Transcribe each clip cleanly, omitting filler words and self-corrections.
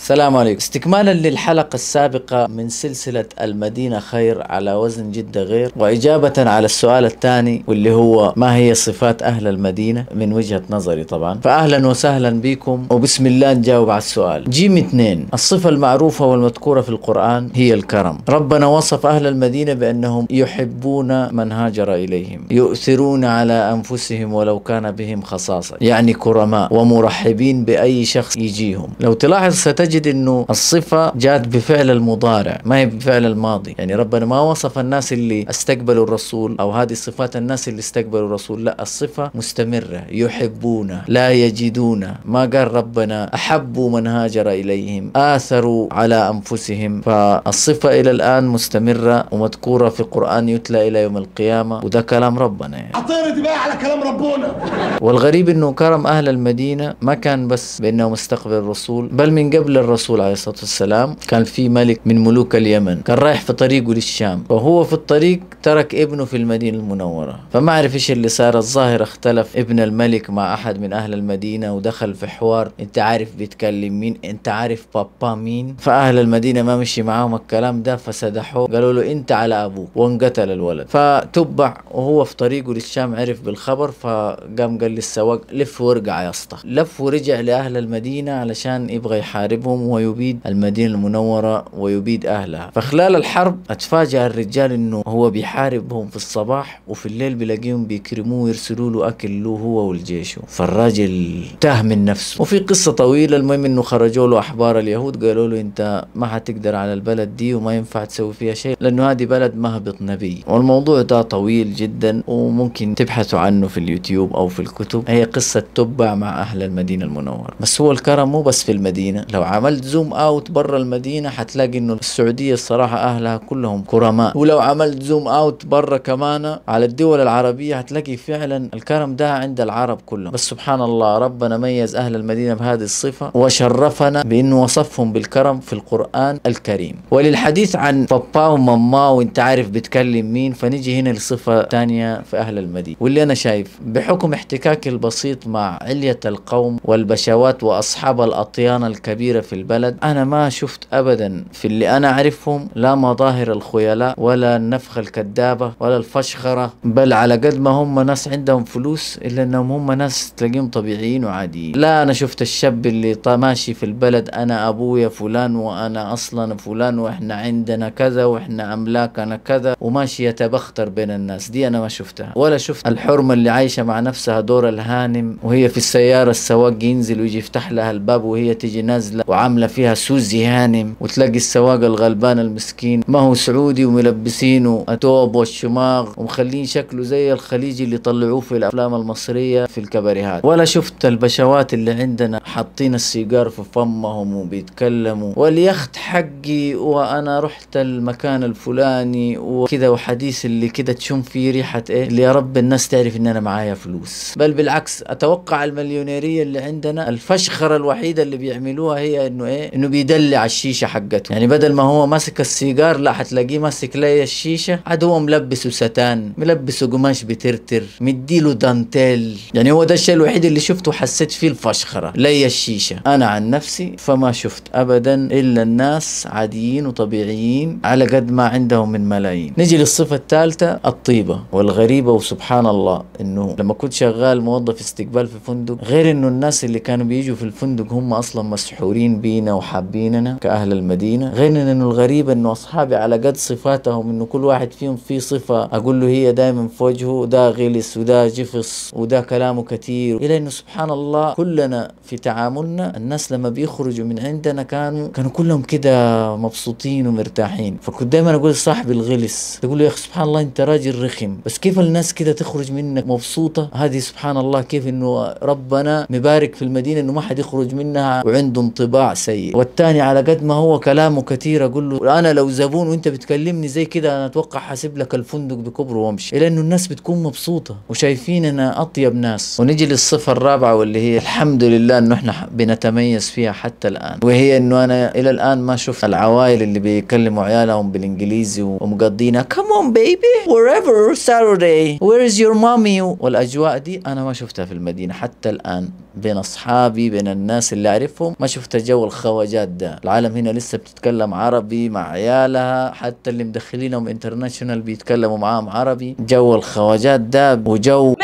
السلام عليكم. استكمالا للحلقة السابقة من سلسلة المدينة خير على وزن جدة غير، وإجابة على السؤال الثاني واللي هو ما هي صفات أهل المدينة من وجهة نظري طبعا، فأهلا وسهلا بكم وبسم الله نجاوب على السؤال. جيم 2. الصفة المعروفة والمذكورة في القرآن هي الكرم. ربنا وصف أهل المدينة بأنهم يحبون من هاجر إليهم، يؤثرون على أنفسهم ولو كان بهم خصاصة، يعني كرماء ومرحبين بأي شخص يجيهم. لو تلاحظ ستجد انه الصفة جات بفعل المضارع ما هي بفعل الماضي، يعني ربنا ما وصف الناس اللي استقبلوا الرسول او هذه صفات الناس اللي استقبلوا الرسول، لا، الصفة مستمرة، يحبون، لا يجدون. ما قال ربنا احبوا من هاجر اليهم، اثروا على انفسهم، فالصفة الى الان مستمرة ومذكورة في القرآن يتلى الى يوم القيامة، وده كلام ربنا يعني. اعطيني بقى على كلام ربنا. والغريب انه كرم اهل المدينة ما كان بس بانهم استقبلوا الرسول، بل من قبل الرسول عليه الصلاة والسلام كان في ملك من ملوك اليمن كان رايح في طريقه للشام، وهو في الطريق ترك ابنه في المدينة المنورة، فما عرف ايش اللي صار. الظاهر اختلف ابن الملك مع احد من اهل المدينة ودخل في حوار، انت عارف بيتكلم مين، انت عارف بابا مين. فاهل المدينة ما مشي معاهم الكلام ده، فسدحوه قالوا له انت على ابوك، وانقتل الولد. فتبع وهو في طريقه للشام عرف بالخبر، فقام قال للسواق لف وارجع يا اسطى. لف ورجع لاهل المدينة علشان يبغى يحاربهم ويبيد المدينة المنورة ويبيد أهلها. فخلال الحرب اتفاجأ الرجال إنه هو بيحاربهم في الصباح، وفي الليل بيلاقيهم بيكرموه ويرسلوا له أكل له هو والجيش. فالراجل تاه من نفسه. وفي قصة طويلة، المهم إنه خرجوا له أحبار اليهود قالوا له أنت ما حتقدر على البلد دي وما ينفع تسوي فيها شيء، لأنه هذه بلد مهبط نبي. والموضوع ده طويل جدا وممكن تبحثوا عنه في اليوتيوب أو في الكتب. هي قصة تبع مع أهل المدينة المنورة. بس هو الكرم مو بس في المدينة، لو عملت زوم اوت برا المدينة حتلاقي انه السعودية الصراحة اهلها كلهم كرماء. ولو عملت زوم اوت برا كمان على الدول العربية حتلاقي فعلا الكرم ده عند العرب كلهم. بس سبحان الله ربنا ميز اهل المدينة بهذه الصفة وشرفنا بانه وصفهم بالكرم في القرآن الكريم. وللحديث عن بابا وماما وانت عارف بتكلم مين، فنيجي هنا لصفة تانية في اهل المدينة، واللي انا شايف بحكم احتكاكي البسيط مع علية القوم والبشوات واصحاب الاطيان الكبيرة في البلد، أنا ما شفت أبدا في اللي أنا أعرفهم لا مظاهر الخيلاء ولا النفخة الكذابة ولا الفشخرة، بل على قد ما هم ناس عندهم فلوس إلا أنهم هم ناس تلاقيهم طبيعيين وعاديين. لا أنا شفت الشاب اللي ماشي في البلد أنا أبويا فلان وأنا أصلا فلان وإحنا عندنا كذا وإحنا أملاكنا كذا وماشي يتبختر بين الناس، دي أنا ما شفتها. ولا شفت الحرمة اللي عايشة مع نفسها دور الهانم وهي في السيارة السواق ينزل ويجي يفتح لها الباب وهي تيجي نازلة وعاملة فيها سوزي هانم، وتلاقي السواق الغلبان المسكين ما هو سعودي وملبسينه التوب والشماغ ومخلين شكله زي الخليجي اللي طلعوه في الافلام المصرية في الكباريهات. ولا شفت البشوات اللي عندنا حاطين السيجار في فمهم وبيتكلموا واليخت حقي وانا رحت المكان الفلاني وكذا، وحديث اللي كذا تشم فيه ريحة ايه اللي يا رب الناس تعرف ان انا معايا فلوس. بل بالعكس اتوقع المليونيرية اللي عندنا الفشخرة الوحيدة اللي بيعملوها هي انه ايه، انه بيدلع الشيشه حقته. يعني بدل ما هو ماسك السيجار لا حتلاقيه ماسك لي الشيشه، عاد هو ملبسه ستان، ملبسه قماش بترتر، مديله دانتيل. يعني هو ده الشيء الوحيد اللي شفته حسيت فيه الفشخره لي الشيشه. انا عن نفسي فما شفت ابدا الا الناس عاديين وطبيعيين على قد ما عندهم من ملايين. نجي للصفه الثالثه الطيبه والغريبه. وسبحان الله انه لما كنت شغال موظف استقبال في فندق، غير انه الناس اللي كانوا بيجوا في الفندق هم اصلا مسحورين بينا وحابيننا كأهل المدينة، غير انه الغريب انه اصحابي على قد صفاتهم انه كل واحد فيهم فيه صفة اقول له هي دائما في وجهه، ده غلس وده جفص وده كلامه كثير، الى انه سبحان الله كلنا في تعاملنا الناس لما بيخرجوا من عندنا كانوا كلهم كده مبسوطين ومرتاحين. فكنت دائما اقول لصاحبي الغلس، تقول له يا اخي سبحان الله انت راجل رخم، بس كيف الناس كده تخرج منك مبسوطة؟ هذه سبحان الله كيف انه ربنا مبارك في المدينة انه ما حد يخرج منها وعنده انطباع سيء. والتاني على قد ما هو كلامه كثير اقول له انا لو زبون وانت بتكلمني زي كده انا اتوقع حاسب لك الفندق بكبره وامشي، الى انه الناس بتكون مبسوطه وشايفيننا اطيب ناس. ونجي للصفه الرابعه واللي هي الحمد لله انه احنا بنتميز فيها حتى الان، وهي انه انا الى الان ما شفت العوائل اللي بيكلموا عيالهم بالانجليزي ومقضينا come on baby wherever Saturday where is your mommy والاجواء دي، انا ما شفتها في المدينه حتى الان. بين اصحابي بين الناس اللي اعرفهم ما شفت جو جو الخواجات ده. العالم هنا لسه بتتكلم عربي مع عيالها، حتى اللي مدخلينهم انترناشونال بيتكلموا معاهم عربي. جو الخواجات ده وجو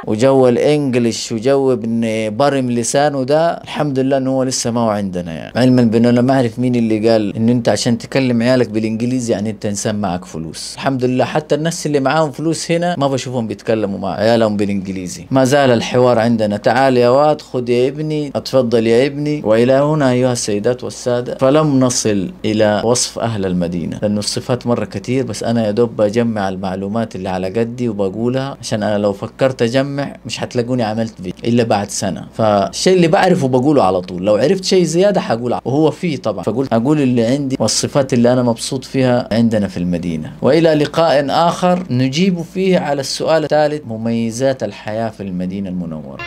وجو الانجليش وجو ابن برم لسانه ده، الحمد لله انه هو لسه ما هو عندنا. يعني علما بانه انا ما اعرف مين اللي قال ان انت عشان تكلم عيالك بالانجليزي يعني انت انسان معك فلوس. الحمد لله حتى الناس اللي معاهم فلوس هنا ما بشوفهم بيتكلموا مع عيالهم بالانجليزي. ما زال الحوار عندنا، تعال يا واد، خذ يا ابني، اتفضل يا ابني. والى هنا ايها السيدات والساده فلم نصل الى وصف اهل المدينه، لانه الصفات مره كثير، بس انا يا دوب بجمع المعلومات اللي على قدي وبقولها، عشان انا لو فكرت اجمع مش هتلاقوني عملت فيديو الا بعد سنه. فالشيء اللي بعرفه بقوله على طول، لو عرفت شيء زياده حقول، وهو فيه طبعا، فقلت اقول اللي عندي والصفات اللي انا مبسوط فيها عندنا في المدينه. والى لقاء اخر نجيب فيه على السؤال الثالث، مميزات الحياه في المدينه المنوره.